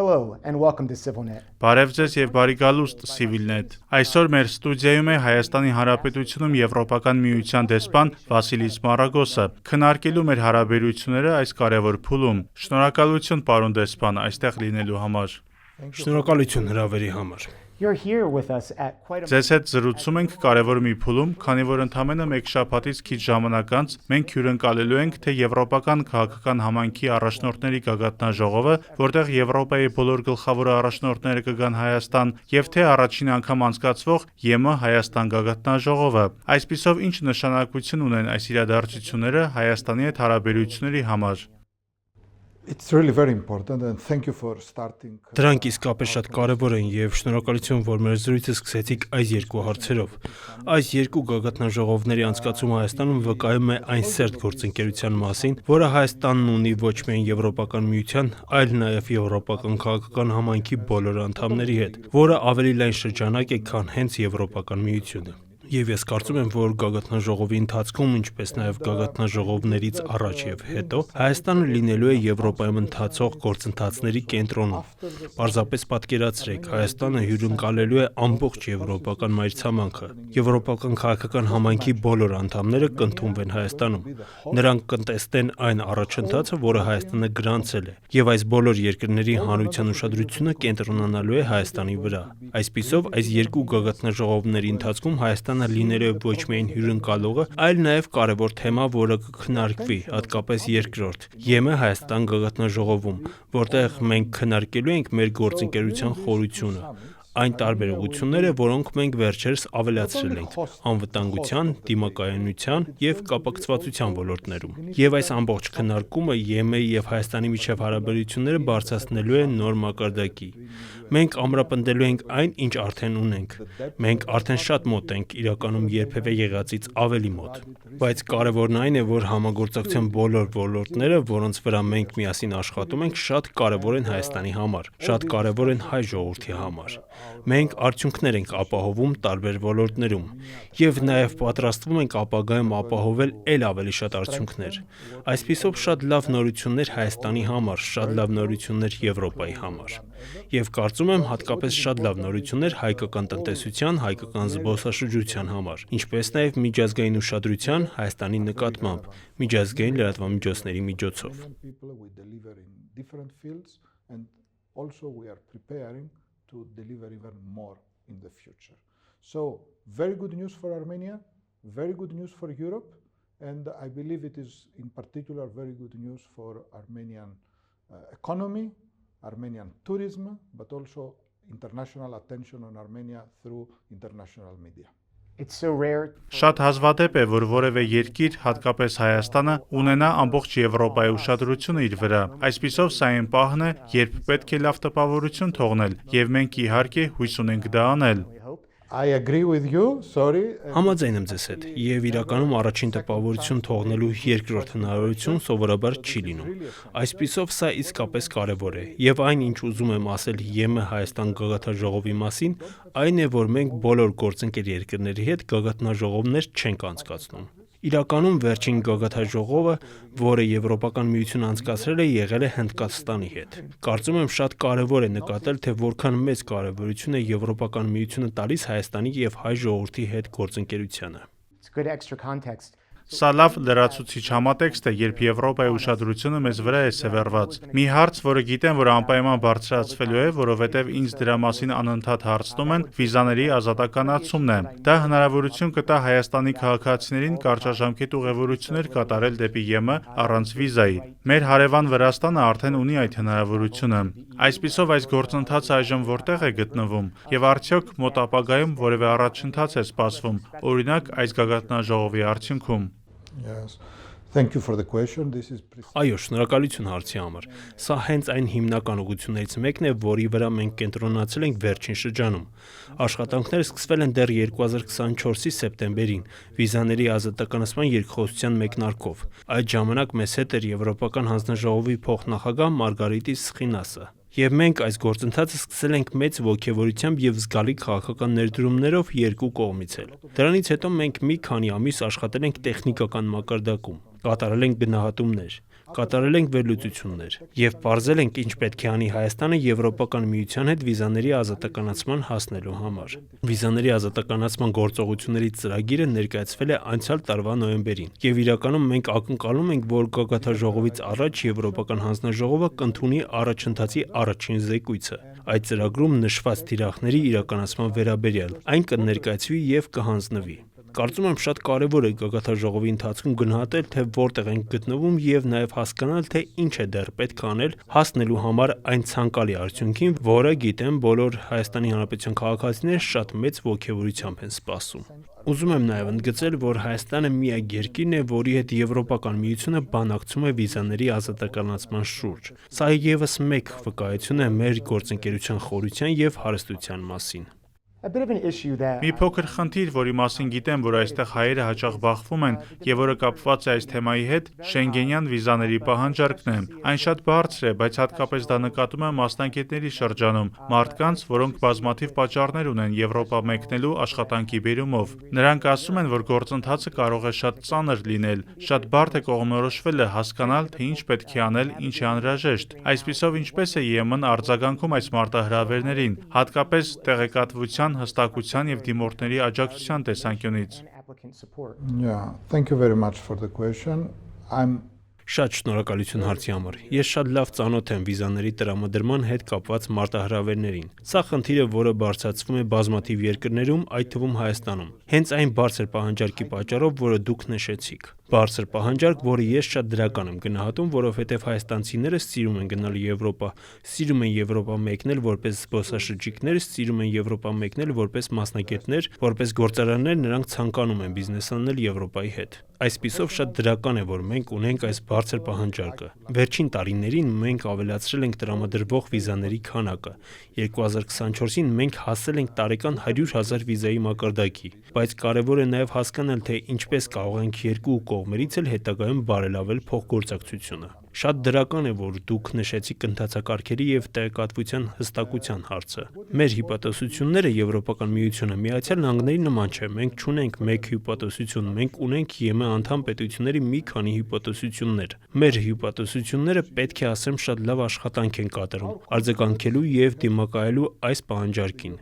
Hello and welcome to CivilNet. Բարև ձեզ եւ բարի գալուստ Civilnet. Այսօր մեր ստուդիայում է Հայաստանի Հանրապետությունում Եվրոպական միության դեսպան Վասիլիս Մարագոսը, քննարկելու մեր հարաբերությունները այս կարևոր փուլում։ Շնորհակալություն, պարոն դեսպան, այստեղ լինելու համար։ Շնորհակալություն հրավերի համար։ You're here with us at quite a Ձեզ հետ զրուցում ենք կարևոր մի փուլում, քանի որ ընդամենը մեկ շաբաթից քիչ ժամանակ անց մենք հյուրընկալելու ենք թե Եվրոպական քաղաքական համայնքի առաջնորդների գագաթնաժողովը, որտեղ Եվրոպայի բոլոր գլխավոր առաջնորդները կգան Հայաստան, եւ թե առաջին անգամ անցկացվող ԵՄ Հայաստան գագաթնաժողովը։ Այսպիսով ինչ նշանակություն ունեն այս իրադարձությունները Հայաստանի հետ հարաբերությունների համար։ It's really very important and thank you for starting. Դրանք իսկապես շատ կարևոր են եւ շնորհակալություն, որ մեր զրույցը սկսեցիք այս երկու հարցերով։ Այս երկու գագաթնաժողովների անցկացումը Հայաստանում վկայում է այն սերտ գործընկերության մասին, որը Հայաստանն ունի ոչ միայն Եվրոպական միության, այլ նաեւ Եվրոպական քաղաքական համայնքի բոլոր անդամների հետ, որը ավելի լայն շրջանակ է, քան հենց Եվրոպական միությունը։ Եվ ես կարծում եմ, որ գագաթնաժողովի ընթացքում, ինչպես նաև գագաթնաժողովներից առաջ եւ հետո, Հայաստանը լինելու է Եվրոպայում ընթացող գործընթացների կենտրոնում։ Պարզապես պատկերացրեք, Հայաստանը հյուրընկալելու է ամբողջ եվրոպական մայրցամաքը։ Եվրոպական քաղաքական համայնքի բոլոր անդամները կընդունվեն Հայաստանում։ Նրանք կտեսնեն այն առաջընթացը, որը Հայաստանը գրանցել է, եւ այս բոլոր երկրների հանրության ուշադրությունը կենտրոնանալու է Հայաստանի վրա։ Այսպիսով, այս երկու գագաթնաժողովների ընթացքում Հայաստանը լինելու է ոչ միայն հյուրընկալողը, այլ նաև կարևոր թեմա, որը կքննարկվի, հատկապես երկրորդ ԵՄ Հայաստան գագաթնաժողովում, որտեղ մենք քննարկելու ենք մեր գործընկերության խորությունը, այն տարբերությունները, որոնք մենք վերջերս ավելացրել ենք անվտանգության, դիմակայունության եւ կապակցվածության ոլորտներում։ Եվ այս ամբողջ քննարկումը ԵՄ-ի եւ Հայաստանի միջև հարաբերությունները բարձրացնելու է նոր մակարդակի։ Մենք ամրապնդելու ենք այն, ինչ արդեն ունենք։ Մենք արդեն շատ մոտ ենք, իրականում երբևէ եղածից ավելի մոտ։ Բայց կարևորն այն է, որ համագործակցության բոլոր ոլորտները, որոնց վրա մենք միասին աշխատում ենք, շատ կարևոր են Հայաստանի համար, շատ կարևոր են հայ ժողովրդի համար։ Մենք արդյունքներ ենք ապահովում տարբեր ոլորտներում եւ նաեւ պատրաստվում ենք ապագայում ապահովել ել ավելի շատ արդյունքներ։ Այսպիսով շատ լավ նորություններ Հայաստանի համար, շատ լավ նորություններ Եվրոպայի համար։ Եվ կարծում եմ հատկապես շատ լավ նորություններ հայկական տնտեսության, հայկական զբոսաշրջության համար, ինչպես նաեւ միջազգային ուշադրության Հայաստանի նկատմամբ, միջազգային լրատվամիջոցների միջոցով։ To deliver even more in the future. So, very good news for Armenia, very good news for Europe, and I believe it is in particular very good news for Armenian economy, Armenian tourism, but also international attention on Armenia through international media. It's so rare. Շատ հազվադեպ է, որ որևէ երկիր, հատկապես Հայաստանը, ունենա ամբողջ Եվրոպայի ուշադրությունը իր վրա։ Այսպիսով սա այն պահն է, երբ պետք է լավ տպավորություն թողնել, եւ մենք իհարկե հույս ունենք դա անել։ I agree with you, sorry. Համաձայն եմ ձեզ հետ, եւ իրականում առաջին տպավորություն թողնելու երկրորդ հնարավորություն սովորաբար չի լինում։ Այսպիսով սա իսկապես կարևոր է, եւ այն, ինչ ուզում եմ ասել ԵՄ Հայաստան գագաթնաժողովի մասին, այն է, որ մենք բոլոր գործընկեր երկրների հետ գագաթնաժողովներ չենք անցկացնում։ Իրականում վերջին գագաթնաժողովը, որը Եվրոպական միությունը անցկացրել է, եղել է Հնդկաստանի հետ։ Կարծում եմ շատ կարևոր է նկատել, թե որքան մեծ կարևորություն է Եվրոպական միությունը տալիս Հայաստանի եւ հայ ժողովրդի հետ գործընկերությանը։ It's good extra context. Սա լավ լրացուցիչ համատեքստ է, երբ Եվրոպայի ուշադրությունը մեզ վրա է սևեռված։ Մի հարց, որը գիտեմ, որ անպայման բարձրացվելու է, որովհետև ինձ դրա մասին անընդհատ հարցնում են, վիզաների ազատականացումն է։ Դա հնարավորություն կտա Հայաստանի քաղաքացիներին կարճաժամկետ ուղևորություններ կատարել դեպի ԵՄ առանց վիզայի։ Մեր հարևան Վրաստանը արդեն ունի այդ հնարավորությունը։ Այսպիսով այս գործընթացը այժմ որտեղ է գտնվում, եւ արդյոք մոտ ապագայում որևէ առաջընթաց է սպասվում, օրինակ այս գագաթնաժողովի արդյունքում։ Yes. Thank you for the question. This is Այո, շնորհակալություն հարցի համար։ Սա հենց այն հիմնական ուղղություններից մեկն է, որի վրա մենք կենտրոնացել ենք վերջին շրջանում։ Աշխատանքները սկսվել են դեռ 2024-ի սեպտեմբերին, վիզաների ազատականացման երկխոսության մեկնարկով։ Այդ ժամանակ մեզ հետ էր Եվրոպական հանձնաժողովի փոխնախագահ Մարգարիտիս Սխինասը։ Եվ մենք այս գործընթացը սկսել ենք մեծ ոգևորությամբ եւ զգալի քաղաքական ներդրումներով երկու կողմից էլ։ Դրանից հետո մենք մի քանի ամիս աշխատել ենք տեխնիկական մակարդակում, կատարել ենք գնահատումներ, կատարել ենք վերլուծություններ եւ պարզել ենք ինչ պետք է անի Հայաստանը Եվրոպական միության հետ վիզաների ազատականացման հասնելու համար։ Վիզաների ազատականացման գործողությունների ծրագիրը ներկայացվել է անցյալ տարվա նոյեմբերին եւ իրականում մենք ակնկալում ենք, որ գագաթնաժողովից առաջ Եվրոպական հանձնաժողովը կընդունի առաջընթացի առաջին զեկույցը։ Այդ ծրագրում նշված թիրախների իրականացման վերաբերյալ այն կներկայացվի եւ կհանձնվի։ Կարծում եմ շատ կարևոր է գագաթնաժողովի ընթացքում գնահատել, թե որտեղ ենք գտնվում եւ նաեւ հասկանալ, թե ինչ է դեռ պետք անել հասնելու համար այն ցանկալի արդյունքին, որը գիտեմ բոլոր Հայաստանի Հանրապետության քաղաքացիները շատ մեծ ողջավորությամբ են սպասում։ Ուզում եմ նաեւ ընդգծել, որ Հայաստանը միակ երկիրն է, որի հետ Եվրոպական միությունը բանակցում է վիզաների ազատականացման շուրջ։ Սա եւս մեկ վկայություն է մեր գործընկերության խորության եւ հարստության մասին։ Մի փոքր խնդիր, որի մասին գիտեմ, որ այստեղ հայերը հաճախ բախվում են եւ որը կապված է այս թեմայի հետ, Շենգենյան վիզաների պահանջարկն է։ Այն շատ բարձր է, բայց հատկապես դա նկատում եմ մասնագետների շրջանում, մարդկանց, որոնք բազմաթիվ պատճառներ ունեն Եվրոպա մեկնելու աշխատանքի բերումով։ Նրանք ասում են, որ գործընթացը կարող է շատ ծանր լինել, շատ բարդ է կողմնորոշվելը հասկանալ, թե ինչ պետք է անել, ինչ է անհրաժեշտ։ Այսպիսով ինչպես է ԵՄ-ն արձագանքում այս մարտահրավերներին, հատկապես տեղեկատվության, հստակության եւ դիմորդների աջակցության տեսանկյունից։ Yeah, thank you very much for the question. Շատ շնորհակալություն հարցի համար։ Ես շատ լավ ծանոթ եմ վիզաների տրամադրման հետ կապված մարտահրավերներին։ Սա խնդիր է, որը բարձրացվում է բազմաթիվ երկրներում, այդ թվում Հայաստանում։ Հենց այն բարձր պահանջարկի պատճառով, որը դուք նշեցիք։ Բարձր պահանջարկ, որը ես շատ դրական եմ գնահատում, որովհետև հայաստանցիները սիրում են գնալ Եվրոպա, սիրում են Եվրոպա մեկնել որպես զբոսաշրջիկներ, սիրում են Եվրոպա մեկնել որպես մասնագետներ, որպես գործարաններ նրանք ցանկանում են բիզնես անել Եվրոպայի հետ։ Այսպիսով շատ դրական է, որ մենք ունենք այս բարձր պահանջարկը։ Վերջին տարիներին մենք ավելացրել ենք տրամադրվող վիզաների քանակը։ 2024-ին մենք հասել ենք տարեկան 100,000 վիզայի մակարդակի, բայց կարևոր է նաև հասկանալ, թե ինչպես կարող ենք երկու կողմերից էլ հետագայում բարելավել փոխգործակցությունը։ Շատ դրական է, որ դուք նշեցիք ընթացակարգերի եւ տեղեկատվության հստակության հարցը։ Մեր հիպոթեզությունները Եվրոպական միությունը Միացյալ Նահանգների նման չէ։ Մենք չունենք մեկ հիպոթեզություն, մենք ունենք ԵՄ անդամ պետությունների մի քանի հիպոթեզություններ։ Մեր հիպոթեզությունները պետք է ասեմ շատ լավ աշխատանք են կատարում, արձագանքելու եւ դիմակայելու այս պահանջարկին։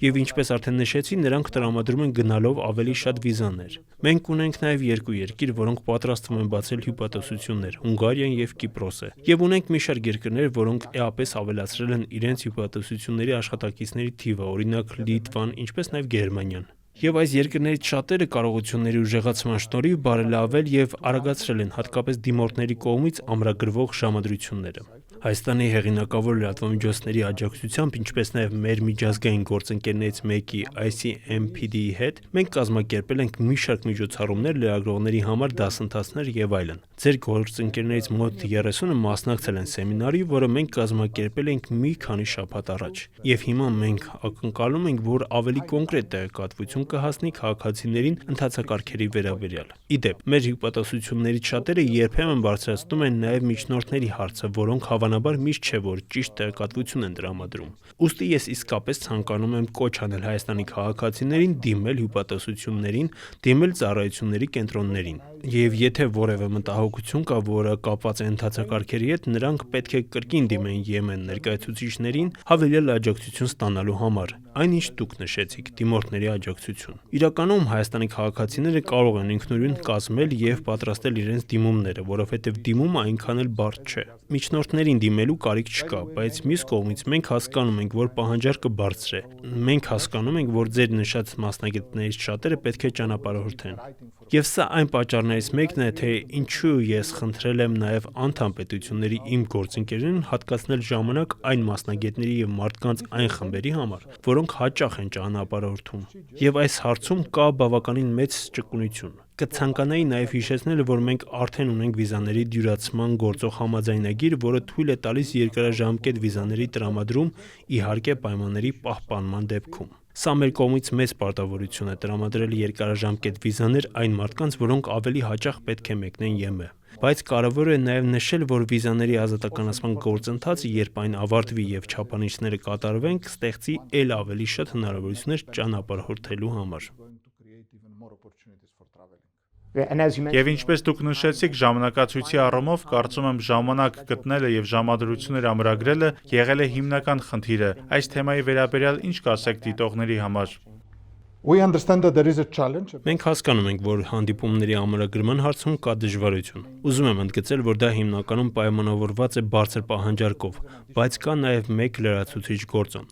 Եվ ինչպես արդեն նշեցի, նրանք տրամադրում են գնալով ավելի շատ վիզաներ։ Մենք ունենք նաեւ երկու երկիր, որոնք պատրաստվում են բացել հիպոթեզություններ՝ Հունգարիան եւ Կիպրոսը։ Եվ ունենք մի շարք երկրներ, որոնք էապես ավելացրել են իրենց հիպոթեզությունների աշխատակիցների թիվը, օրինակ Լիտվան, ինչպես նաեւ Գերմանիան։ Եվ այս երկրներից շատերը կարողությունների ուժեղացման շնորհիվ բարելավել եւ արագացրել են հատկապես դիմորդների կողմից ամրագրվող ժամադրությունները։ Հայաստանի հեղինակավոր լրատվամիջոցների աջակցությամբ, ինչպես նաև մեր միջազգային գործընկերներից մեկի ICMPD-ի հետ, մենք կազմակերպել ենք մի շարք միջոցառումներ լրագրողների համար, դասընթացներ եւ այլն։ Ձեր գործընկերներից մոտ 30-ը մասնակցել են սեմինարի, որը մենք կազմակերպել ենք մի քանի շաբաթ առաջ։ Եվ հիմա մենք ակնկալում ենք, որ ավելի կոնկրետ տեղեկատվություն կհասնի քաղաքացիներին ընթացակարգերի վերաբերյալ։ Իդեպ, մեր հիպոթեզություններից շատերը երբեմն բարձրացնում են նաև միջնորդների հարցը, որոնք հավանաբար միշտ չէ, որ ճիշտ տեղեկատվություն են տրամադրում։ Ուստի ես իսկապես ցանկանում եմ կոչ անել Հայաստանի քաղաքացիներին դիմել հիպոթեզություններին, դիմել ծառայությունների կենտրոններին։ Եվ եթե որևէ մտահոգություն կա, որը կապված է ընթացակարգերի հետ, նրանք պետք է կրկին դիմեն ԵՄ ներկայացուցիչներին հավելյալ աջակցություն ստանալու համար։ Այնինչ դուք նշեցիք՝ դիմորդների աջակցություն։ Իրականում Հայաստանի քաղաքացիները կարող են ինքնուրույն կազմել եւ պատրաստել իրենց դիմումները, որովհետեւ դիմումը այնքան էլ բարդ չէ։ Միջնորդներին դիմելու կարիք չկա, բայց մյուս կողմից մենք հասկանում ենք, որ պահանջարկը բարձր է։ Մենք հասկանում ենք, որ ձեր նշած մասնագետներից շատերը պետք է ճանապարհորդեն։ Եվ սա այն պատճառներից մեկն է, թե ինչու ես խնդրել եմ նաև անդամ պետությունների իմ գործընկերներին հատկացնել ժամանակ այն մասնագետների եւ մարդկանց այն խմբերի համար, որոնք հաճախ են ճանապարհորդում։ Եվ այս հարցում կա բավականին մեծ ճկունություն։ Կցանկանայի նաև հիշեցնել, որ մենք արդեն ունենք վիզաների դյուրացման գործող համաձայնագիր, որը թույլ է տալիս երկարաժամկետ վիզաների տրամադրում, իհարկե պայմանների պահպանման դեպքում։ Սա մեր կողմից մեծ պարտավորություն է տրամադրել երկարաժամկետ վիզաներ այն մարդկանց, որոնք ավելի հաճախ պետք է մեկնեն ԵՄ։ Բայց կարևոր է նաև նշել, որ վիզաների ազատականացման գործընթացը, երբ այն ավարտվի եւ չափանիշները կատարվեն, կստեղծի ել ավելի շատ հնարավորություններ ճանապարհորդելու համար։ And as you Եվ mentioned, ինչպես դուք նշեցիք, ժամանակացույցի առումով կարծում եմ ժամանակ գտնելը եւ ժամադրություններ ամրագրելը եղել է հիմնական խնդիրը։ Այս թեմայի վերաբերյալ ինչ կասեք դիտողների համար։ We understand that there is a challenge. Մենք հասկանում ենք, որ հանդիպումների ամրագրման հարցում կա դժվարություն։ Ուզում եմ ընդգծել, որ դա հիմնականում պայմանավորված է բարձր պահանջարկով, բայց կա նաև մեկ լրացուցիչ գործոն։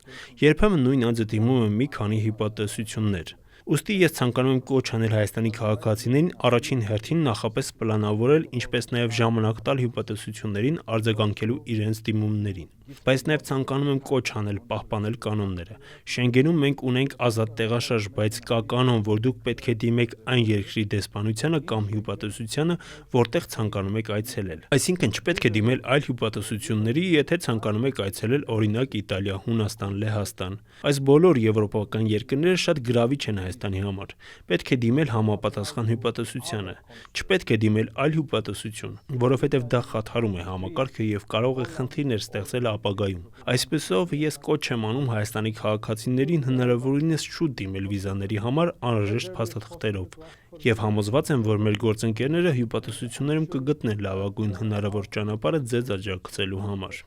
Երբեմն նույն անձը դիմում է մի քանի հիպոթեզություններ։ Ուստի ես ցանկանում եմ կոչ անել Հայաստանի քաղաքացիներին առաջին հերթին նախապես պլանավորել, ինչպես նաև ժամանակ տալ հիպոթեզություններին արձագանքելու իրենց դիմումներին։ Բայց նաև ցանկանում եմ կոչ անել պահպանել կանոնները։ Շենգենում մենք ունենք ազատ տեղաշարժ, բայց կա կանոն, որ դուք պետք է դիմեք այն երկրի դեսպանությանը կամ հիպոթեզությանը, որտեղ ցանկանում եք այցելել։ Այսինքն չպետք է դիմել այլ հիպոթեզությունների, եթե ցանկանում եք այցելել օրինակ Իտալիա, Հունաստան, Լեհաստան։ Այս բոլոր եվրոպական երկրները շատ գրավիչ են Հայաստանի համար։ Պետք է դիմել համապատասխան հիպոթեզությանը։ Չպետք է դիմել այլ հիպոթեզություն, որովհետև դա խաթարում է համակարգը եւ կարող է խնդիրներ ստեղծել ապագայում։ Այսպեսով ես կոչ եմ անում Հայաստանի քաղաքացիներին հնարավորինս շուտ դիմել վիզաների համար անհրաժեշտ փաստաթղթերով եւ համոզված եմ, որ մեր գործընկերները հիպոթեզություններում կգտնեն լավագույն հնարավոր ճանապարհը ձեզ աջակցելու համար։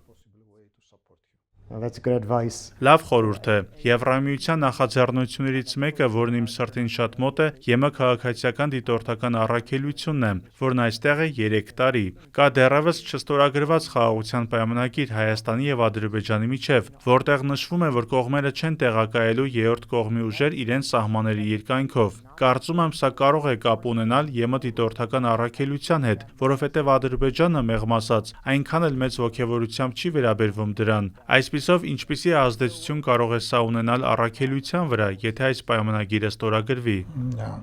well, that's good advice. Լավ խորհուրդ է։ Եվրամիության նախաձեռնություններից մեկը, որն իմ սրտին շատ մոտ է, ԵՄ քաղաքացիական դիտորդական առաքելությունն է, որն այստեղ է 3 տարի։ Կա դեռևս չստորագրված խաղաղության պայմանագիր Հայաստանի եւ Ադրբեջանի միջև, որտեղ նշվում է, որ կողմերը չեն տեղակայելու երրորդ կողմի ուժեր իրենց սահմանների երկայնքով։ Կարծում եմ, սա կարող է կապ ունենալ ԵՄ դիտորդական առաքելության հետ, որովհետև Ադրբեջանը մեղմ ասած այնքան էլ մեծ ոգևորությամբ չի վերաբերվում դրան։ Այսպիսով, ինչպիսի ազդեցություն կարող է սա ունենալ առաքելության վրա, եթե այս պայմանագիրը ստորագրվի։ Yeah.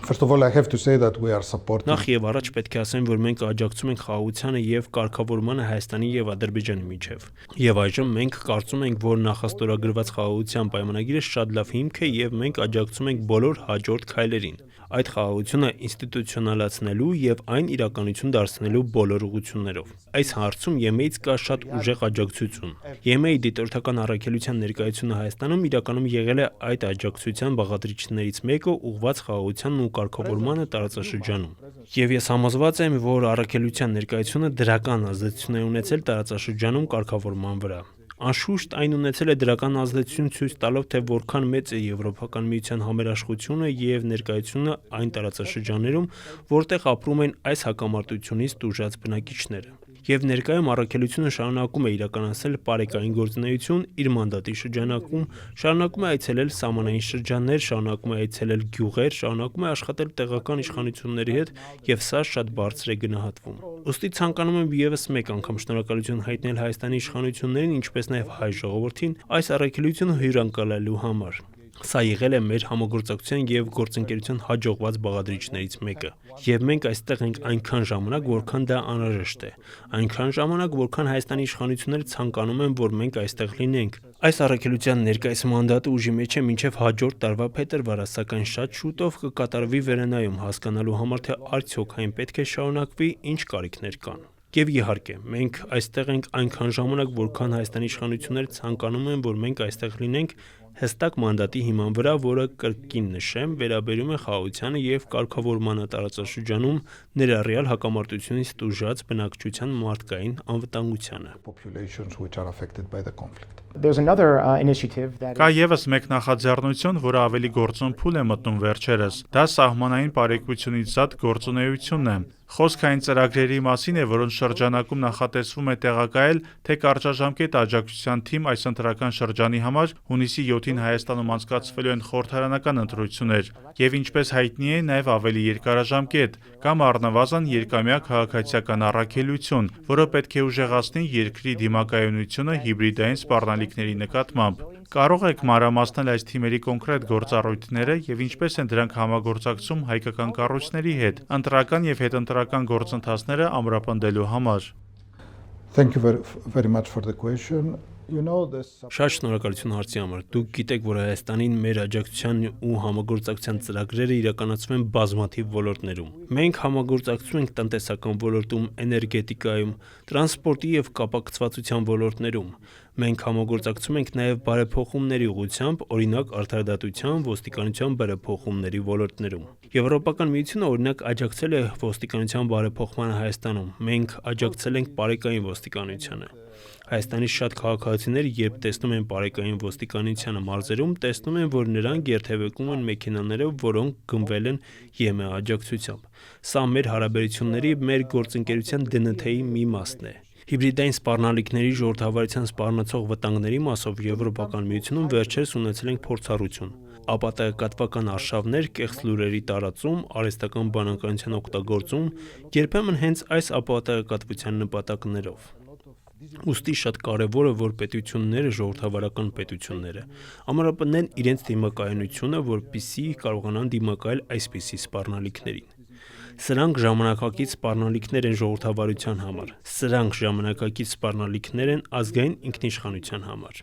First of all, I have to say that we are supporting. Նախ եւ առաջ պետք է ասեմ, որ մենք աջակցում ենք խաղաղությանը եւ կարգավորմանը Հայաստանի եւ Ադրբեջանի միջև։ Եվ այժմ մենք կարծում ենք, որ նախաստորագրված խաղաղության պայմանագիրը շատ լավ հիմք է եւ մենք աջակցում ենք բոլոր հաջորդ քայլերին։ Այդ խաղաղությունը ինստիտուցիոնալացնելու եւ այն իրականություն դարձնելու բոլոր ուղղություններով։ Այս հարցում ԵՄ-ից կա շատ ուժեղ աջակցություն։ ԵՄ-ի դիտորդական առաքելության ներկայությունը Հայաստանում իրականում եղել է այդ աջակցության բաղադրիչներից մեկը ուղղված խաղաղությանն ու կարգավորմանը տարածաշրջանում։ Եվ ես համոզված եմ, որ առաքելության ներկայությունը դրական ազդեցություն է ունեցել տարածաշրջանում կարգավորման վրա։ Անշուշտ այն ունեցել է դրական ազդեցություն ցույց տալով, թե որքան մեծ է Եվրոպական միության համերաշխությունը եւ ներկայությունը այն տարածաշրջաններում, որտեղ ապրում են այս հակամարտությունից տուժած բնակիչները։ Եվ ներկայում առաքելությունը շարունակում է իրականացնել պարեկային գործունեություն իր մանդատի շրջանակում, շարունակում է այցելել սահմանային շրջաններ, շարունակում է այցելել գյուղեր, շարունակում է աշխատել տեղական իշխանությունների հետ եւ սա շատ բարձր է գնահատվում։ Ոստի ցանկանում եմ եւս մեկ անգամ շնորհակալություն հայտնել Հայաստանի իշխանություններին, ինչպես նաեւ հայ ժողովրդին այս առաքելությունը հյուրընկալելու համար։ Սա եղել է մեր համագործակցության եւ գործընկերության հաջողված բաղադրիչներից մեկը։ Եվ մենք այստեղ ենք այնքան ժամանակ, որքան դա անհրաժեշտ է։ Այնքան ժամանակ, որքան Հայաստանի իշխանությունները ցանկանում են, որ մենք այստեղ լինենք։ Այս առաքելության ներկայիս մանդատը ուժի մեջ է մինչև հաջորդ տարվա փետրվարը, սակայն շատ շուտով կկատարվի վերանայում հասկանալու համար, թե արդյոք այն պետք է շարունակվի, ինչ կարիքներ կան։ Եվ իհարկե, մենք այստեղ ենք այնքան ժամանակ, որքան Հայաստանի իշխանությունները ցանկանում են, որ մենք այստեղ լինենք հստակ մանդատի հիման վրա, որը կրկին նշեմ, վերաբերում է խաղաղությանը եւ կարգավորմանը տարածաշրջանում, ներառյալ հակամարտությունից տուժած բնակչության մարդկային անվտանգությանը։ Populations which are affected by the conflict. There's another initiative that Կա եւս մեկ նախաձեռնություն, որը ավելի գործոն փուլ է մտնում վերջերս։ Դա սահմանային բարեկեցությունից զատ գործունեությունն է։ Խոսքային ծրագրերի մասին է, որոնց շրջանակում նախատեսվում է տեղակայել, թե կարճաժամկետ աջակցության թիմ այս ընտրական շրջանի համար հունիսի 7-ին Հայաստանում անցկացվելու են խորհրդարանական ընտրություններ, եւ ինչպես հայտնի է, նաեւ ավելի երկարաժամկետ կամ առնվազն երկամյա քաղաքացիական առաքելություն, որը պետք է ուժեղացնի երկրի դիմակայունությունը հիբրիդային սպառնալիքների նկատմամբ։ Կարող եք մանրամասնել այս թիմերի կոնկրետ գործառույթները եւ ինչպես են դրանք համագործակցում հայկական կառույցների հետ, ընտրական եւ հետընտրական գործընթացները ամրապնդելու համար։ Thank you very much for the question. You know this. Շատ շնորհակալություն հարցի համար։ Դուք գիտեք, որ Հայաստանին մեր աջակցության ու համագործակցության ծրագրերը իրականացվում են բազմաթիվ ոլորտներում։ Մենք համագործակցում ենք տնտեսական ոլորտում, էներգետիկայում, տրանսպորտի եւ կապակցվածության ոլորտներում։ Մենք համագործակցում ենք նաեւ բարեփոխումների ուղղությամբ, օրինակ արդարադատության, ոստիկանության բարեփոխումների ոլորտներում։ Եվրոպական միությունը օրինակ աջակցել է ոստիկանության բարեփոխմանը Հայաստանում։ Մենք աջակցել ենք բարեկային ոստիկանությանը։ Հայաստանի շատ քաղաքացիներ, երբ տեսնում են բարեկային ոստիկանությանը մարզերում, տեսնում են, որ նրանք երթևեկում են մեքենաներով, որոնք գնվել են ԵՄ աջակցությամբ։ Սա մեր հարաբերությունների, մեր գործընկերության ԴՆԹ-ի մի մասն է։ Հիբրիդային սպառնալիքների ժողովրդավարության սպառնացող վտանգների մասով Եվրոպական միությունում վերջերս ունեցել ենք փորձառություն։ Ապատեգատվական արշավներ, կեղծ լուրերի տարածում, արհեստական բանականության օգտագործում, երբեմն հենց այս ապատեգատվության նպատակներով։ Ուստի շատ կարևոր է, որ պետությունները, ժողովրդավարական պետությունները, ամրապնդեն իրենց դիմակայունությունը, որպեսզի կարողանան դիմակայել այսպիսի սպառնալիքներին։ Սրանք ժամանակակից սպառնալիքներ են ժողովրդավարության համար։ Սրանք ժամանակակից սպառնալիքներ են ազգային ինքնիշխանության համար։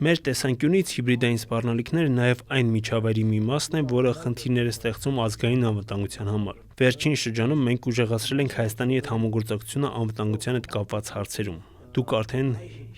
Մեր տեսանկյունից հիբրիդային սպառնալիքները նաև այն միջավայրի մի մասն են, որը խնդիրներ է ստեղծում ազգային անվտանգության համար։ Վերջին շրջանում մենք ուժեղացրել ենք Հայաստանի հետ համագործակցությունը անվտանգության հետ կապված հարցերում։ Դուք արդեն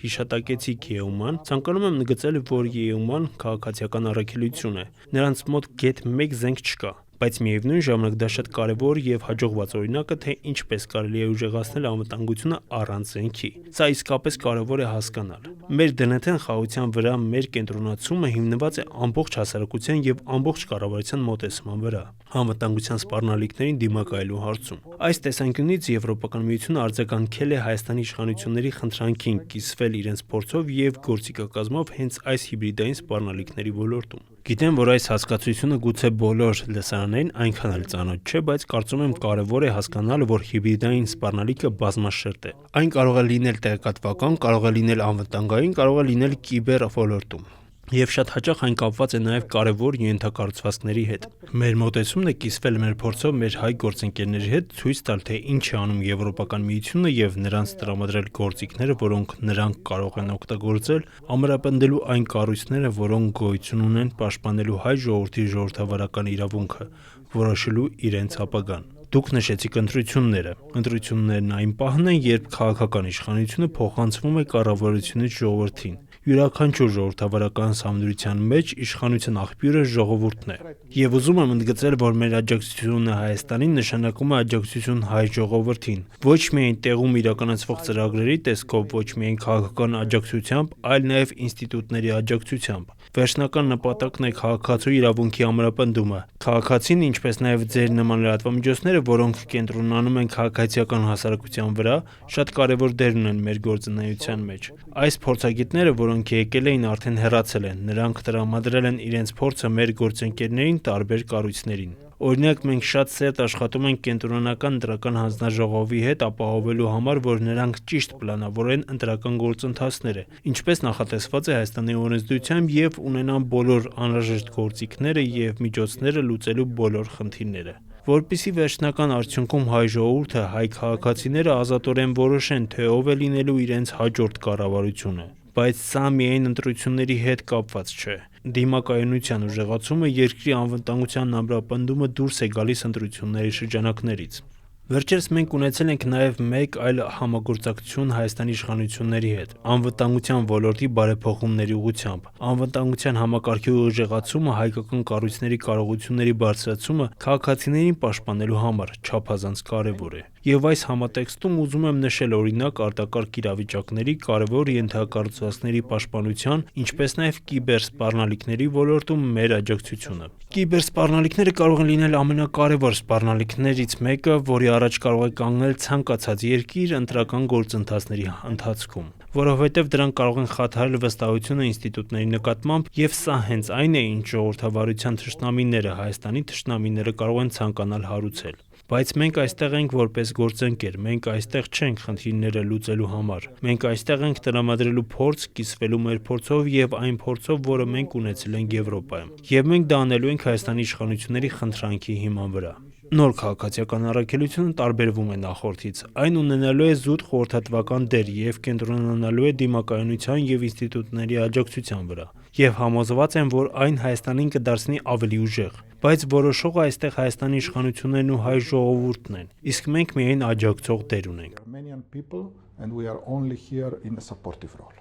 հիշատակեցիք ԵՈՒՄ-ան, ցանկանում եմ ընդգծել, որ ԵՈՒՄ-ան քաղաքացիական առաքելություն է։ Նրանց մոտ գեթ 1 զենք չկա, բայց միևնույն ժամանակ դա շատ կարևոր եւ հաջողված օրինակ է, թե ինչպես կարելի է ուժեղացնել անվտանգությունը առանց զենքի։ Սա իսկապես կարևոր է հասկանալ։ Մեր ԴՆԹ-ն խաղաղության վրա մեր կենտրոնացումը հիմնված է ամբողջ հասարակության եւ ամբողջ կառավարության մոտեցման վրա, անվտանգության սպառնալիքներին դիմակայելու հարցում։ Այս տեսանկյունից Եվրոպական միությունը արձագանքել է Հայաստանի իշխանությունների խնդրանքին կիսվել իրենց փորձով եւ գործիքակազմով հենց այս հիբրիդային սպառնալիքների ոլորտում։ Գիտեմ, որ այս հասկացությունը գուցե բոլոր լսարաններին այնքան էլ ծանոթ չէ, բայց կարծում եմ կարևոր է հասկանալ, որ հիբրիդային սպառնալիքը բազմաշերտ է։ Այն կարող է լինել տեղեկատվական, կարող է լինել անվտանգային, կարող է լինել կիբեր ոլորտում։ Եվ շատ հաճախ այն կապված է նաև կարևոր ենթակառուցվածքների հետ։ Մեր մոտեցումն է կիսվել մեր փորձով մեր հայ գործընկերների հետ ցույց տալ, թե ինչ է անում Եվրոպական միությունը եւ նրանց տրամադրել գործիքները, որոնք նրանք կարող են օգտագործել, ամրապնդելու այն կառույցները, որոնք գոյություն ունեն պաշտպանելու հայ ժողովրդի ժողովրդավարական իրավունքը, որոշելու իրենց ապագան։ Դուք նշեցիք ընտրությունները։ Ընտրություններն այն պահն են, երբ քաղաքական իշխանությունը փոխանցվում է կառավարությունից ժողովրդին։ Յուրաքանչյուր ժողովրդավարական համադրության մեջ իշխանության աղբյուրը ժողովուրդն է։ Եվ ուզում եմ ընդգծել, որ մեր աջակցությունը Հայաստանին նշանակում է աջակցություն հայ ժողովրդին, ոչ միայն տեղում իրականացվող ծրագրերի տեսքով, ոչ միայն քաղաքական աջակցությամբ, այլ նաև ինստիտուտների աջակցությամբ։ Վերջնական նպատակն է քաղաքացու իրավունքի ամրապնդումը։ Քաղաքացին, ինչպես նաև ձեր նման լրատվամիջոցները, որոնք կենտրոնանում են քաղաքացիական հասարակության վրա, շատ կարևոր դեր ունեն մեր գործունեության մեջ։ Այս փորձագետները, որոնք եկել էին, արդեն հեռացել են։ Նրանք տրամադրել են իրենց փորձը մեր գործընկերներին տարբեր կառույցներին։ Օրինակ, մենք շատ սերտ աշխատում ենք կենտրոնական ընտրական հանձնաժողովի հետ ապահովելու համար, որ նրանք ճիշտ պլանավորեն ընտրական գործընթացները, ինչպես նախատեսված է Հայաստանի օրենսդրությամբ եւ ունենան բոլոր անհրաժեշտ գործիքները եւ միջոցները լուծելու բոլոր խնդիրները։ Որպեսզի վերջնական արդյունքում հայ ժողովուրդը, հայ քաղաքացիները ազատորեն որոշեն, թե ով է լինելու իրենց հաջորդ կառավարությունը։ Բայց սա միայն ընտրությունների հետ կապված չէ։ Դիմակայունության ուժեղացումը երկրի անվտանգության ամրապնդումը դուրս է գալիս ընտրությունների շրջանակներից։ Վերջերս մենք ունեցել ենք նաև մեկ այլ համագործակցություն Հայաստանի իշխանությունների հետ, անվտանգության ոլորտի բարեփոխումների ուղղությամբ։ Անվտանգության համակարգի ուժեղացումը, հայկական կառույցների կարողությունների բարձրացումը քաղաքացիներին պաշտպանելու համար չափազանց կարևոր է։ Եվ այս համատեքստում ուզում եմ նշել օրինակ արտակարգ իրավիճակների կարևոր ենթակառուցվածքների պաշտպանության, ինչպես նաև կիբերսպառնալիքների ոլորտում մեր աջակցությունը։ Կիբերսպառնալիքները կարող են լինել ամենակարևոր սպառնալիքներից մեկը, որի առաջ կարող է կանգնել ցանկացած երկիր ընտրական գործընթացների ընթացքում, որովհետև դրանք կարող են խաթարել վստահությունը ինստիտուտների նկատմամբ, եւ սա հենց այն է, ինչ ժողովրդավարության թշնամիները, Հայաստանի թշնամիները կարող են ցանկանալ հարուցել։ Բայց մենք այստեղ ենք որպես գործընկեր, մենք այստեղ չենք խնդիրները լուծելու համար։ Մենք այստեղ ենք տրամադրելու փորձ, կիսվելու մեր փորձով եւ այն փորձով, որը մենք ունեցել ենք Եվրոպայում։ Եվ մենք դա անելու ենք Հայաստանի իշխանությունների խնդրանքի հիման վրա։ Նոր քաղաքացիական առաքելությունը տարբերվում է նախորդից։ Այն ունենալու է զուտ խորհրդատվական դեր եւ կենտրոնանալու է դիմակայունության եւ ինստիտուտների աջակցության վրա։ Եվ համոզված եմ, որ այն Հայաստանին կդարձնի ավելի ուժեղ։ Բայց որոշողը այստեղ Հայաստանի իշխանություններն ու հայ ժողովուրդն են, իսկ մենք միայն աջակցող դեր ունենք։ Armenian people, and we are only here in a supportive role.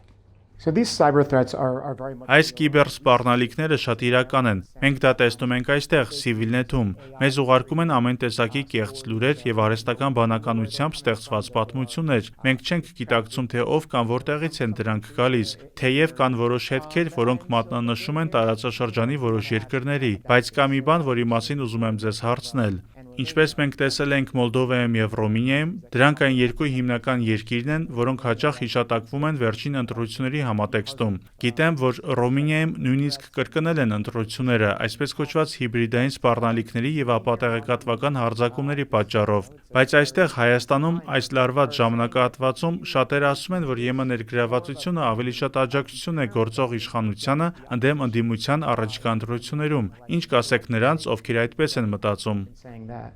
So these cyber threats are very much. Այս կիբեր սպառնալիքները շատ իրական են։ Մենք դա տեսնում ենք այստեղ CivilNet-ում։ Մեզ ուղարկում են ամեն տեսակի կեղծ լուրեր եւ արհեստական բանականությամբ ստեղծված պատմություններ։ Մենք չենք գիտակցում, թե ով կամ որտեղից են դրանք գալիս, թեև կան որոշ հետքեր, որոնք մատնանշում են տարածաշրջանի որոշ երկրների, բայց կա մի բան, որի մասին ուզում եմ ձեզ հարցնել։ Ինչպես մենք տեսել ենք Մոլդովայում եւ Ռումինիայում, դրանք այն երկու հիմնական երկիրն են, որոնք հաճախ հիշատակվում են վերջին ընտրությունների համատեքստում։ Գիտեմ, որ Ռումինիայում նույնիսկ կրկնել են ընտրությունները, այսպես կոչված հիբրիդային սպառնալիքների եւ ապատեղեկատվական հարձակումների պատճառով։ Բայց այստեղ Հայաստանում այս լարված ժամանակահատվածում շատերը ասում են, որ ԵՄ ներգրավվածությունը ավելի շատ աջակցություն է գործող իշխանությանը ընդդեմ ընդդիմության առաջիկա ընտրություններում։ Ինչ կասեք նրանց, ովքեր այդպես են մտածում։ Saying that.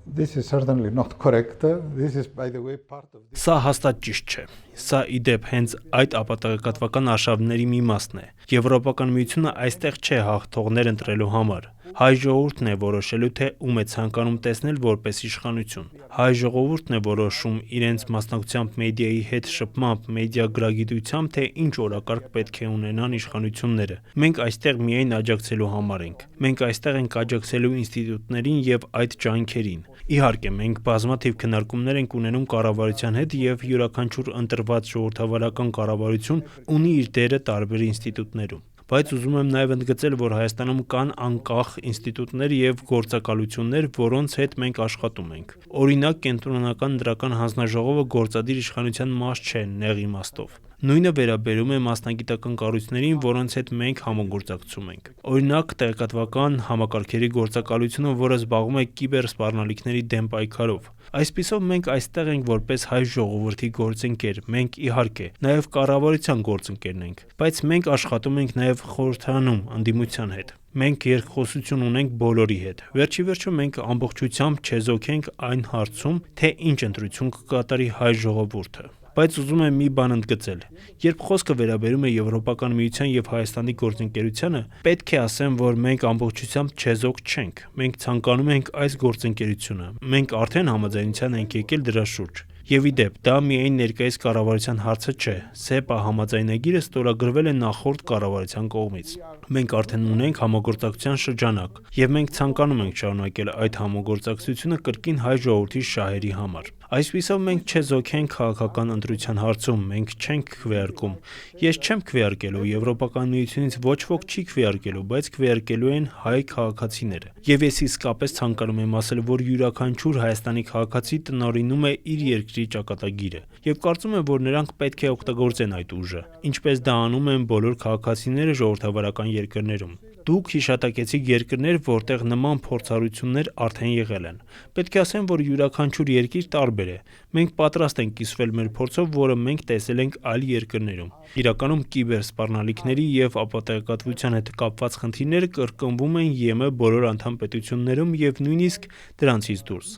This is certainly not correct. This is, by the way, part of this. Սա հաստատ ճիշտ չէ։ Սա իդեպ հենց այդ ապատեղեկատվական արշավների մի մասն է։ Եվրոպական միությունը այստեղ չէ հաղթողներ ընտրելու համար։ Հայ ժողովուրդն է որոշելու, թե ում է ցանկանում տեսնել որպես իշխանություն։ Հայ ժողովուրդն է որոշում իրենց մասնակցությամբ մեդիայի հետ շփմամբ, մեդիա գրագիտությամբ, թե ինչ օրակարգ պետք է ունենան իշխանությունները։ Մենք այստեղ միայն աջակցելու համար ենք։ Մենք այստեղ ենք աջակցելու ինստիտուտներին եւ այդ ջանքերին։ Իհարկե, մենք բազմաթիվ քննարկումներ ենք ունենում կառավարության հետ եւ յուրաքանչյուր ընտրված ժողովրդավարական կառավարություն ունի իր դերը տարբեր ինստիտուտներում։ Բայց ուզում եմ նաև ընդգծել, որ Հայաստանում կան անկախ ինստիտուտներ եւ գործակալություններ, որոնց հետ մենք աշխատում ենք։ Օրինակ, Կենտրոնական դրական հանձնաժողովը գործադիր իշխանության մաս չէ նեղ իմաստով։ Նույնը վերաբերում է մասնագիտական կառույցներին, որոնց հետ մենք համագործակցում ենք։ Օրինակ, տեղեկատվական համակարգերի գործակալությունը, որը զբաղվում է կիբեր սպառնալիքների դեմ պայքարով։ Այսպիսով մենք այստեղ ենք որպես հայ ժողովրդի գործընկեր, մենք իհարկե նաև կառավարության գործընկերն ենք, բայց մենք աշխատում ենք նաև խորհրդարանում ընդդիմության հետ։ Մենք երկխոսություն ունենք բոլորի հետ։ Վերջի վերջո մենք ամբողջությամբ չեզոք ենք այն հարցում, թե ինչ ընտրություն կկատարի հայ ժողովուրդը։ Բայց ուզում եմ մի բան ընդգծել։ Երբ խոսքը վերաբերում է Եվրոպական միության եւ Հայաստանի գործընկերությանը, պետք է ասեմ, որ մենք ամբողջությամբ չեզոք չենք։ Մենք ցանկանում ենք այս գործընկերությունը։ Մենք արդեն համաձայնության ենք եկել դրա շուրջ։ Եվ իդեպ, դա միայն ներկայիս կառավարության հարցը չէ։ ՍԵՊԱ համաձայնագիրը ստորագրվել է նախորդ կառավարության կողմից։ Մենք արդեն ունենք համագործակցության շրջանակ, եւ մենք ցանկանում ենք շարունակել այդ համագործակցությունը կրկին հայ ժողովրդի շահերի համար։ Այսպիսով մենք չեզոքենք քաղաքական ընտրության հարցում, մենք չենք քվեարկում։ Ես չեմ քվեարկելու, Եվրոպական միությունից ոչ ոք չի քվեարկելու, բայց քվեարկելու են հայ քաղաքացիները։ Եվ ես իսկապես ցանկանում եմ ասել, որ յուրաքանչյուր Հայաստանի քաղաքացի տնօրինում է իր երկրի ճակատագիրը, եւ կարծում եմ, որ նրանք պետք է օգտագործեն այդ ուժը, ինչպես դա անում են բոլոր քաղաքացիները ժողովրդավարական երկրներում։ Դուք հիշատակեցիք երկրներ, որտեղ նման փորձառություններ արդեն եղել են։ Պետք է ասեմ, որ յուրաքանչյուր երկիր տարբեր է։ Մենք պատրաստ ենք կիսվել մեր փորձով, որը մենք տեսել ենք այլ երկրներում։ Իրականում կիբեր սպառնալիքների եւ ապատեղեկատվության հետ կապված խնդիրները կրկնվում են ԵՄ բոլոր անդամ պետություններում եւ նույնիսկ դրանցից դուրս։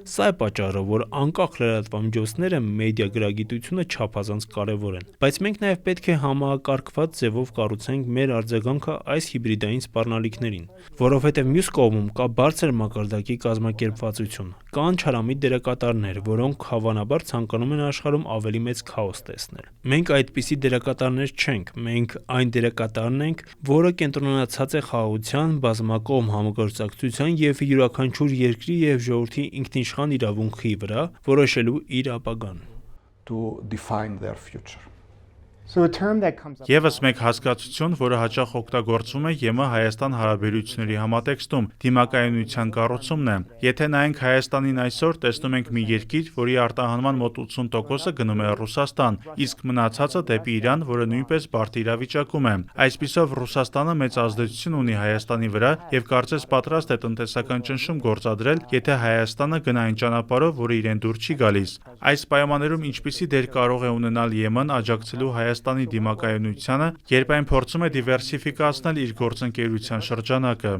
Սա է պատճառը, որ անկախ լրատվամիջոցները մեդիա գրագիտությունը չափազանց կարեւոր են։ Բայց մենք նաեւ պետք է համակարգված ձևով կառուցենք մեր արձագանքը այս հիբրիդային սպառնալիքներին, որովհետեւ մյուս կողմում կա բարձր մակարդակի կազմակերպվածություն։ Կան չարամիտ դերակատարներ, որոնք հավանաբար ցանկանում են աշխարհում ավելի մեծ քաոս տեսնել։ Մենք այդպիսի դերակատարներ չենք, մենք այն դերակատարն ենք, որը կենտրոնացած է խաղաղության, բազմակողմ համագործակցության եւ յուրաքանչյուր երկրի եւ ժողովրդի ինքնիշխան իրավունքի վրա որոշելու իր ապագան։ To define their future. So a term that comes up. Եվս մեկ հասկացություն, որը հաճախ օգտագործվում է ԵՄ Հայաստան հարաբերությունների համատեքստում, դիմակայունության կառուցումն է։ Եթե նայենք Հայաստանին այսօր, տեսնում ենք մի երկիր, որի արտահանման մոտ 80%-ը գնում է Ռուսաստան, իսկ մնացածը դեպի Իրան, որը նույնպես բարդ իրավիճակում է։ Այսպիսով Ռուսաստանը մեծ ազդեցություն ունի Հայաստանի վրա եւ կարծես պատրաստ է տնտեսական ճնշում գործադրել, եթե Հայաստանը գնա այն ճանապարհով, որը իրեն դուր չի գալիս։ Այս պայմաններում ինչպիսի դեր կարող է ունենալ ԵՄ-ն աջակցելու Հայաստանի դիմակայունությանը, երբ այն փորձում է դիվերսիֆիկացնել իր գործընկերության շրջանակը։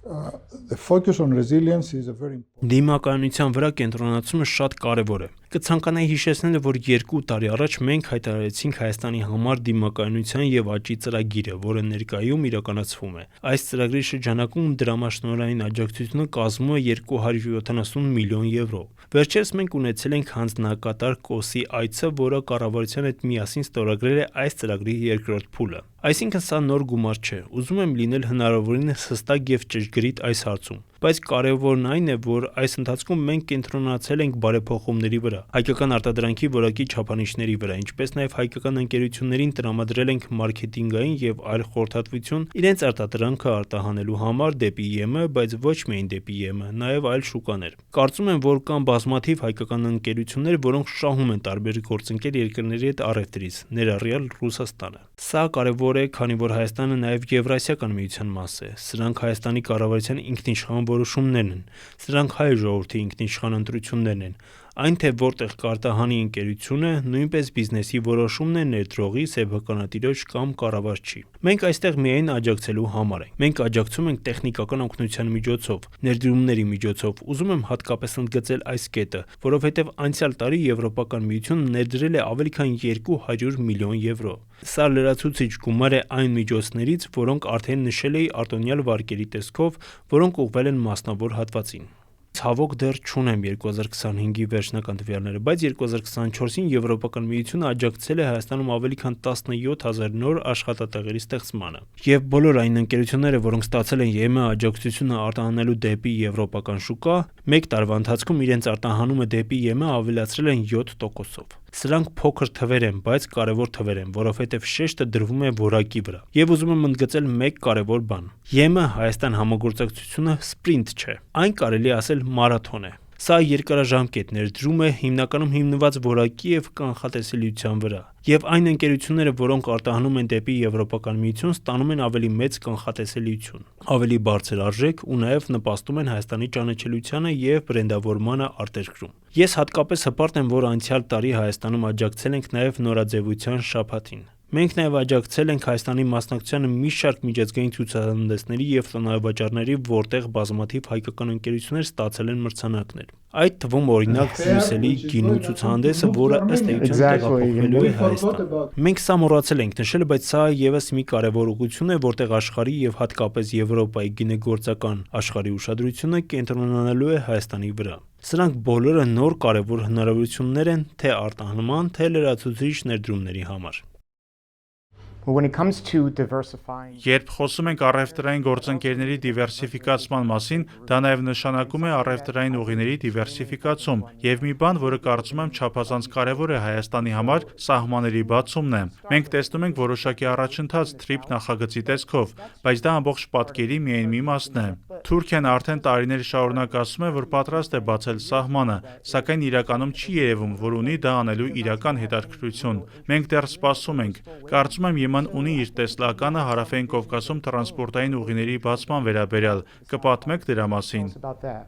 The focus on resilience is a very important. Դիմակայունության վրա կենտրոնացումը շատ կարևոր է։ Կցանկանայի հիշեցնել, որ 2 տարի առաջ մենք հայտարարեցինք Հայաստանի համար դիմակայունության եւ աճի ծրագիրը, որը ներկայում իրականացվում է։ Այս ծրագրի շրջանակում դրամաշնորհային աջակցությունը կազմում է 270 միլիոն եվրո։ Վերջերս մենք ունեցել ենք հանձնակատար Կոսի այցը, որը կառավարության հետ միասին ստորագրել է այս ծրագրի երկրորդ փուլը։ Այսինքն սա նոր գումար չէ։ Ուզում եմ լինել հնարավորինս հստակ եւ ճշգրիտ այս հարցում։ Բայց կարևորն այն է, որ այս ընթացքում մենք կենտրոնացել ենք բարեփոխումների վրա, հայկական արտադրանքի որակի չափանիշների վրա, ինչպես նաև հայկական ընկերություններին տրամադրել ենք մարքեթինգային եւ այլ խորհրդատվություն իրենց արտադրանքը արտահանելու համար դեպի ԵՄ, բայց ոչ միայն դեպի ԵՄ, նաև այլ շուկաներ։ Կարծում եմ, որ կան բազմաթիվ հայկական ընկերություններ, որոնք շահում են տարբեր գործընկեր երկրների հետ առևտրից, ներառյալ Ռուսաստանը։ Սա կարևոր է, քանի որ Հայաստանը նաև Եվրասիական միության մաս է։ Սրանք Հայաստանի կառավարության ինքնիշխան որոշումներն են։ Սրանք հայ ժողովրդի ինքնիշխան ընտրություններն են։ Այն թե որտեղ կարտահանի ընկերությունը, նույնպես բիզնեսի որոշումն է ներդրողի, սեփականատիրոջ կամ կառավարչի։ Մենք այստեղ միայն աջակցելու համար ենք։ Մենք աջակցում ենք տեխնիկական օգնության միջոցով, ներդրումների միջոցով։ Ուզում եմ հատկապես ընդգծել այս կետը, որովհետև անցյալ տարի Եվրոպական միությունը ներդրել է ավելի քան 200 միլիոն եվրո։ Սա լրացուցիչ գումար է այն միջոցներից, որոնք արդեն նշել էի արտոնյալ վարկերի տեսքով, որոնք ուղղվել են մասնավոր հատվածին։ Ցավոք դեռ չունեմ 2025-ի վերջնական տվյալները, բայց 2024-ին Եվրոպական միությունը աջակցել է Հայաստանում ավելի քան 17000 նոր աշխատատեղերի ստեղծմանը։ Եվ բոլոր այն ընկերությունները, որոնք ստացել են ԵՄ աջակցությունը արտահանելու դեպի եվրոպական շուկա, 1 տարվա ընթացքում իրենց արտահանումը դեպի ԵՄ ավելացրել են 7%-ով։ Սրանք փոքր թվեր են, բայց կարևոր թվեր են, որովհետև շեշտը դրվում է որակի վրա։ Եվ ուզում եմ ընդգծել մեկ կարևոր բան։ ԵՄ Հայաստան համագործակցությունը սպրինտ չէ։ Այն կարելի ասել մարաթոն է։ Սա երկարաժամկետ ներդրում է, հիմնականում հիմնված որակի եւ կանխատեսելիության վրա։ Եվ այն ընկերությունները, որոնք արտահանում են դեպի Եվրոպական միություն, ստանում են ավելի մեծ կանխատեսելիություն, ավելի բարձր արժեք ու նաև նպաստում են Հայաստանի ճանաչելիությանը եւ բրենդավորմանը արտերկրում։ Ես հատկապես հպարտ եմ, որ անցյալ տարի Հայաստանում աջակցել ենք նաև նորաձևության շաբաթին։ Մենք նաև աջակցել ենք Հայաստանի մասնակցությանը մի շարք միջազգային ցուցահանդեսների եւ տնօրինավաճառների, որտեղ բազմաթիվ հայկական ընկերություններ ստացել են մրցանակներ։ Այդ թվում օրինակ Բրյուսելի գինու ցուցահանդեսը, որը ըստ էության տեղափոխվելու է Հայաստան։ Մենք սա մոռացել ենք նշել, բայց սա եւս մի կարևոր ուղղություն է, որտեղ աշխարհի եւ հատկապես Եվրոպայի գինեգործական աշխարհի ուշադրությունը կենտրոնանալու է Հայաստանի վրա։ Սրանք բոլորը նոր կարևոր հնարավորություններ են թե արտահանման, թե լրացուցիչ ներդրումների համար։ But when it comes to diversifying Երբ խոսում ենք առևտրային գործընկերների դիվերսիֆիկացման մասին, դա նաև նշանակում է առևտրային ուղիների դիվերսիֆիկացում, եւ մի բան, որը կարծում եմ չափազանց կարևոր է Հայաստանի համար, սահմանների բացումն է։ Մենք տեսնում ենք որոշակի առաջընթաց TRIP նախագծի տեսքով, բայց դա ամբողջ պատկերի միայն մի մասն է։ Թուրքիան արդեն տարիներ շարունակ ասում է, որ պատրաստ է բացել սահմանը, սակայն իրականում չի երևում, որ ունի դա անելու իրական հետաքրքրություն։ Մենք դեռ սպասում ենք։ Կարծում եմ ԵՄ-ն ունի իր տեսլականը Հարավային Կովկասում տրանսպորտային ուղիների բացման վերաբերյալ։ Կպատմեք դրա մասին։ about that.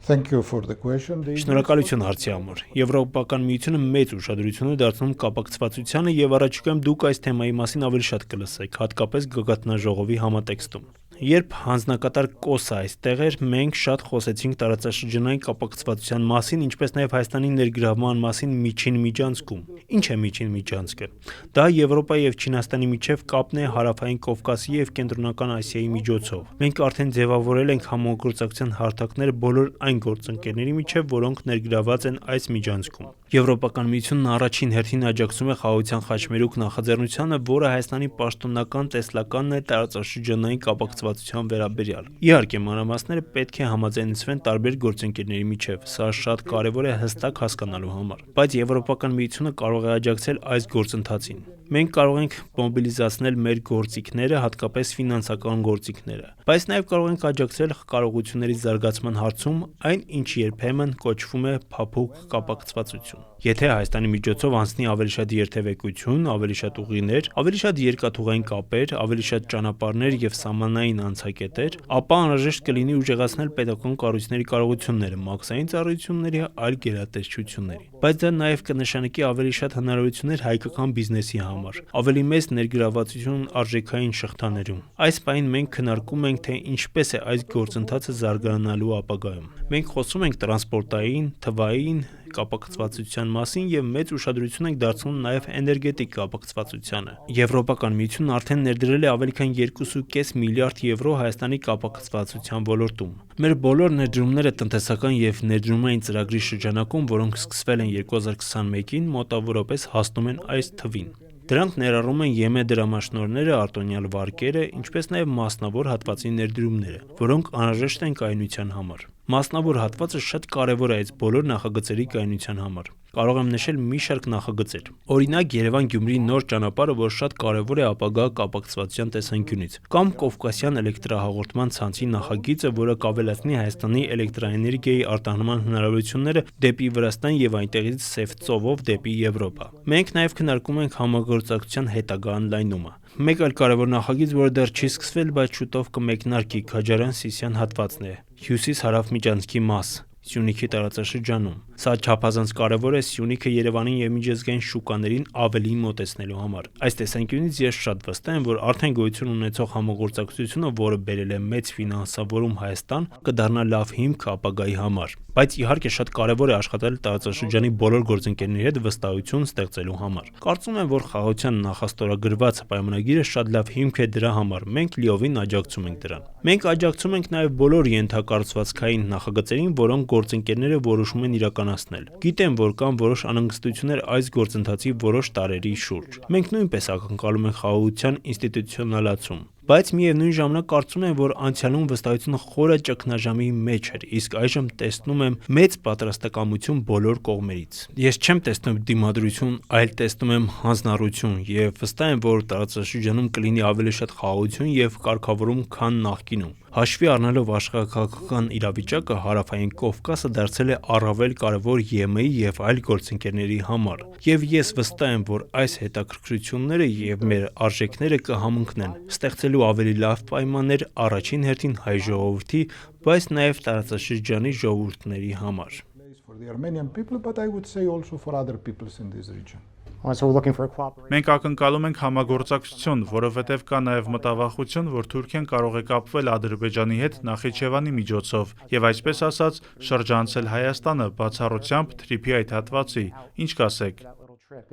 Thank you for the question. Շնորհակալություն հարցի համար։ Եվրոպական միությունը մեծ ուշադրություն է դարձնում կապակցվածությանը եւ առաջիկայում դուք այս թեմայի մասին ավելի շատ կլսեք, հատկապես գագաթնաժողովի համատեքստում։ Երբ հանձնակատար Կոսը այստեղ էր, մենք շատ խոսեցինք տարածաշրջանային կապակցվածության մասին, ինչպես նաև Հայաստանի ներգրավման մասին միջին միջանցքում։ Ինչ է միջին միջանցքը։ Դա Եվրոպայի եւ Չինաստանի միջև կապն է Հարավային Կովկասի եւ Կենտրոնական Ասիայի միջոցով։ Մենք արդեն ձևավորել ենք համագործակցության հարթակներ բոլոր այն գործընկերների միջև, որոնք ներգրաված են այս միջանցքում։ Եվրոպական միությունն առաջին հերթին աջակցում է խաղաղության խաչմերուկ նախաձեռնությանը, որը Հայաստանի պաշտոնական տեսլականն է տարածաշրջանային կապակցվածության վերաբերյալ։ Իհարկե, մանրամասները պետք է համաձայնվեն տարբեր գործընկերների միջև, սա շատ կարևոր է հստակ հասկանալու համար։ Բայց Եվրոպական միությունը կարող է աջակցել այս գործընթացին։ Մենք կարող ենք մոբիլիզացնել մեր գործիքները, հատկապես ֆինանսական գործիքները, բայց նաև կարող ենք աջակցել կարողությունների զարգացման հարցում այն, ինչ երբեմն կոչվում է փափուկ կապակցվածություն։ Եթե Հայաստանի միջոցով անցնի ավելի շատ երթևեկություն, ավելի շատ ուղիներ, ավելի շատ երկաթուղային կապեր, ավելի շատ ճանապարհներ եւ սահմանային անցակետեր, ապա անհրաժեշտ կլինի ուժեղացնել պետական կառույցների կարողությունները, մաքսային ծառայությունների, այլ գերատեսչությունների։ Բայց դա նաև կնշանակի ավելի շատ հնարավորություններ հայկական բիզնեսի համար, համար, ավելի մեծ ներգրավվածություն արժեքային շղթաներում։ Այս պահին մենք քննարկում ենք, թե ինչպես է այս գործընթացը զարգանալու ապագայում։ Մենք խոսում ենք տրանսպորտային, թվային կապակցվածության մասին եւ մեծ ուշադրություն ենք դարձնում նաեւ էներգետիկ կապակցվածությանը։ Եվրոպական միությունն արդեն ներդրել է ավելի քան 2.5 միլիարդ եվրո Հայաստանի կապակցվածության ոլորտում։ Մեր բոլոր ներդրումները տնտեսական եւ ներդրումային ծրագրի շրջանակում, որոնք սկսվել են 2021-ին, մոտավորապես հասնում են այս թվին։ Դրանք ներառում են ԵՄ դրամաշնորհները, արտոնյալ վարկերը, ինչպես նաև մասնավոր հատվածի ներդրումները, որոնք անհրաժեշտ են կայունության համար։ Մասնավոր հատվածը շատ կարևոր է այս բոլոր նախագծերի կայունության համար։ Կարող եմ նշել մի շարք նախագծեր։ Օրինակ Երևան-Գյումրի նոր ճանապարհը, որ շատ կարևոր է ապագա կապակցվածության տեսանկյունից, կամ Կովկասյան էլեկտրահաղորդման ցանցի նախագիծը, որը կավելացնի Հայաստանի էլեկտրաէներգիայի արտահանման հնարավորությունները դեպի Վրաստան եւ այնտեղից Սև ծովով դեպի Եվրոպա։ Մենք նաև քննարկում ենք համագործակցության հետագա ընդլայնումը։ Մեկ այլ կարևոր նախագիծ, որը դեռ չի սկսվել, բայց շուտով կմեկնարկի Քաջարյան-Սիսիան հատվածն է, հյուսիս-հարավ միջանցքի մաս, Սյունիքի տարածաշրջանում։ Սա չափազանց կարևոր է Սյունիքը Երևանին եւ միջազգային շուկաներին ավելի մոտեցնելու համար։ Այս տեսանկյունից ես շատ վստահ եմ, որ արդեն գոյություն ունեցող համագործակցությունը, որը բերել է մեծ ֆինանսավորում Հայաստան, կդառնա լավ հիմք ապագայի համար։ Բայց իհարկե շատ կարևոր է աշխատել տարածաշրջանի բոլոր գործընկերների հետ վստահություն ստեղծելու համար։ Կարծում եմ, որ խաղաղության նախաստորագրված պայմանագիրը շատ լավ հիմք է դրա համար։ Մենք լիովին աջակցում ենք դրան։ Մենք աջակցում ենք նաև բոլոր ենթակառուցվածքային նախագծերին, որոնք գործընկերները որոշում են իրականացնել։ Գիտեմ, որ կան որոշ անհանգստություններ այս գործընթացի որոշ տարերի շուրջ։ Մենք նույնպես ակնկալում ենք խաղաղության ինստիտուցիոնալացում։ Բայց միևնույն ժամանակ կարծում եմ, որ անցյալում վստահությունը խորը ճգնաժամի մեջ էր, իսկ այժմ տեսնում եմ մեծ պատրաստակամություն բոլոր կողմերից։ Ես չեմ տեսնում դիմադրություն, այլ տեսնում եմ հանձնառություն եւ վստահ եմ, որ տարածաշրջանում կլինի ավելի շատ խաղաղություն եւ կարգավորում, քան նախկինում։ Հաշվի առնելով աշխարհաքաղաքական իրավիճակը, Հարավային Կովկասը դարձել է առավել կարևոր ԵՄ-ի եւ այլ գործընկերների համար։ Եվ ես վստահ եմ, որ այս հետաքրքրությունները եւ մեր արժեքները կհամընկնեն, ստեղծելու ավելի լավ պայմաններ առաջին հերթին հայ ժողովրդի, բայց նաեւ տարածաշրջանի ժողովուրդների համար։ For the Armenian people, but I would say also for other peoples in this region. So we're looking for cooperation. Մենք ակնկալում ենք համագործակցություն, որովհետև կա նաև մտավախություն, որ Թուրքիան կարող է կապվել Ադրբեջանի հետ Նախիջևանի միջոցով եւ այսպես ասած շրջանցել Հայաստանը բացառությամբ թրիփի այդ հատվածի։ Ինչ կասեք։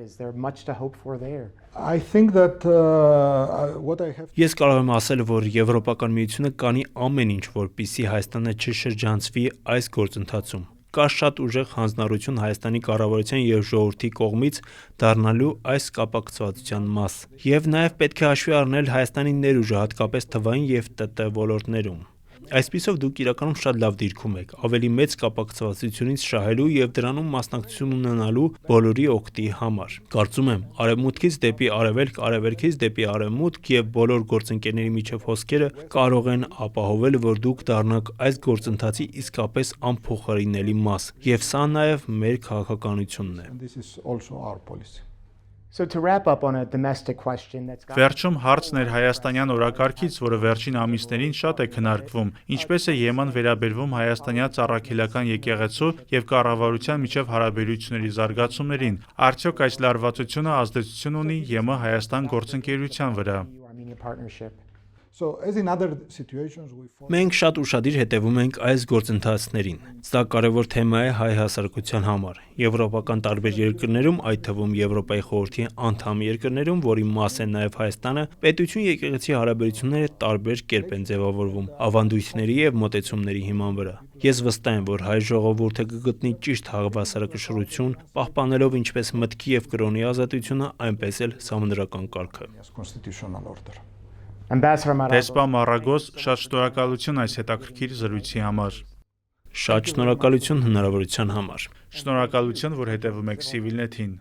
Is there much to hope for there? I think that what I have Ես կարող եմ ասել, որ Եվրոպական միությունը կանի ամեն ինչ, որպեսզի Հայաստանը չշրջանցվի այս գործընթացում։ Կա շատ ուժեղ հանձնառություն Հայաստանի կառավարության եւ ժողովրդի կողմից դառնալու այս կապակցվածության մաս։ Եվ նաեւ պետք է հաշվի առնել Հայաստանի ներուժը, հատկապես թվային եւ ՏՏ ոլորտներում։ Այսպիսով դուք իրականում շատ լավ դիրքում եք, ավելի մեծ կապակցվածությունից շահելու եւ դրանում մասնակցություն ունենալու բոլորի օգտի համար։ Կարծում եմ, արևմուտքից դեպի արևելք, արևելքից դեպի արևմուտք եւ բոլոր գործընկերների միջև հոսքերը կարող են ապահովել, որ դուք դառնաք այս գործընթացի իսկապես անփոխարինելի մաս, եւ սա նաեւ մեր քաղաքականությունն է։ and this is also our policy. So to wrap up on a domestic question that's got Վերջում հարցն էր հայաստանյան օրակարգից, որը վերջին ամիսներին շատ է քննարկվում, ինչպես է ԵՄ-ն վերաբերվում հայաստանյա ծառայելական եկեղեցու եւ կառավարության միջև հարաբերությունների զարգացումներին։ Արդյոք այս լարվածությունը ազդեցություն ունի ԵՄ-Հայաստան գործընկերության վրա։ EU-Armenia partnership? So as in other situations we follow Մենք շատ ուշադիր հետևում ենք այս գործընթացներին։ Սա կարևոր թեմա է հայ հասարակության համար։ Եվրոպական տարբեր երկրներում, այդ թվում Եվրոպայի խորհրդի անդամ երկրներում, որի մաս է նաև Հայաստանը, պետություն-եկեղեցի հարաբերությունները տարբեր կերպ են ձևավորվում, ավանդույթների եւ մոտեցումների հիման վրա։ Ես վստահ եմ, որ հայ ժողովուրդը կգտնի ճիշտ հավասարակշռություն, պահպանելով ինչպես մտքի եւ կրոնի ազատությունը, այնպես էլ սահմանադրական կարգը։ as constitutional order. Ambassador Maragos. Դեսպա Մարագոս, շատ շնորհակալություն այս հետաքրքիր զրույցի համար։ Շատ շնորհակալություն հնարավորության համար։ Շնորհակալություն, որ հետևում եք Civilnet-ին։